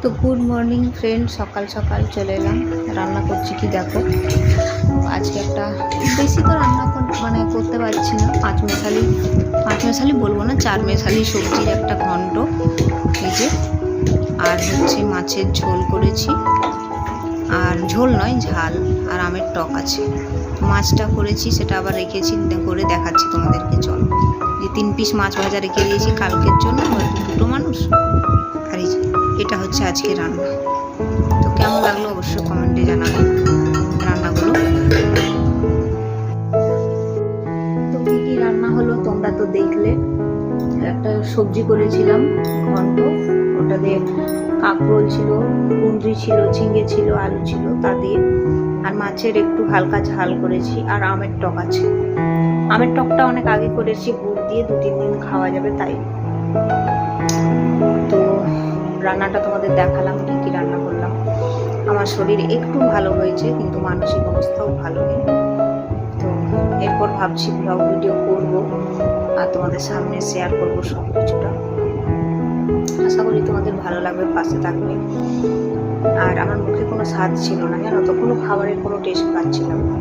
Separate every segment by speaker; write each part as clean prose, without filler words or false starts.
Speaker 1: তো good morning friend, সকাল সকাল চলে এলাম। রান্না করছি কি দেখো, আজকে একটা বেশি তো রান্না করতে পারছি না। পাঁচ মেশালি বলবো না, 4 মেশালি সবজির একটা ঘন্ট এই যে, আর হচ্ছে মাছের ঝোল করেছি, আর ঝোল নয় ঝাল, আর আমের টক আছে। মাছটা করেছি সেটা আবার রেখেছি, করে দেখাচ্ছি তোমাদেরকে। চলো, যে 3 পিস মাছ ভাজা রেখে দিয়েছি কালকের জন্য, দুটো মানুষ। আর এটা হচ্ছে আজকে রান্না। তো কেমন লাগলো অবশ্যই কমেন্টে জানাবে রান্নাগুলো। তো কী কী রান্না হলো তোমরা তো দেখলে। একটা সবজি করেছিলাম ঘন্ট, ওটা দিয়ে কাঁকরোল ছিল, কুঁদরি ছিল, ঝিঙে ছিল, আলু ছিল তা দিয়ে, আর মাছের একটু হালকা ঝাল করেছি, আর আমের টক আছে। আমের টকটা অনেক আগে করেছি, গুড় দিয়ে 2-3 দিন খাওয়া যাবে তাই। তো রান্নাটা তোমাদের দেখালাম কী কী রান্না করলাম। আমার শরীর একটু ভালো হয়েছে, কিন্তু মানসিক অবস্থাও ভালো নেই। তো এরপর ভাবছি ব্লগ ভিডিও করব আর তোমাদের সামনে শেয়ার করব সব কিছুটা। আশা করি তোমাদের ভালো লাগবে, পাশে থাকবে। আর আমার মুখে কোনো স্বাদ ছিল না, জানো তো, কোনো খাবারের কোনো টেস্ট পাচ্ছিলাম না।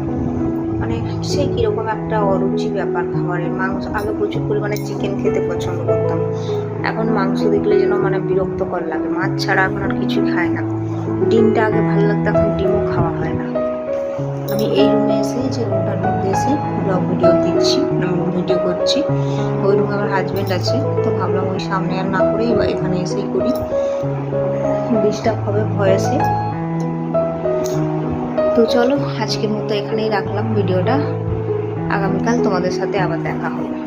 Speaker 1: মানে সেই কীরকম একটা অরুচি ব্যাপার খাবারের। মাংস আগে প্রচুর পরিমাণে চিকেন খেতে পছন্দ করতাম, এখন মাংস দেখলে যেন বিরক্তকর লাগে। মাছ ছাড়া এখন আর কিছুই খায় না। ডিমটা আগে ভালো লাগতো, এখন ডিমও খাওয়া হয় না। আমি এই রুমে এসে, যে রুমটার মধ্যে এসে ব্লগ ভিডিও দিচ্ছি, ভিডিও করছি। ওই রুমে আমার হাজব্যান্ড আছে, তো ভাবলাম ওই সামনে আর না করেই এখানে এসেই করি, ডিস্টার্ব হবে ভয়েসে। তো চলো, আজকের মতো এখানেই রাখলাম ভিডিওটা। আগামীকাল তোমাদের সাথে আবার দেখা হবে।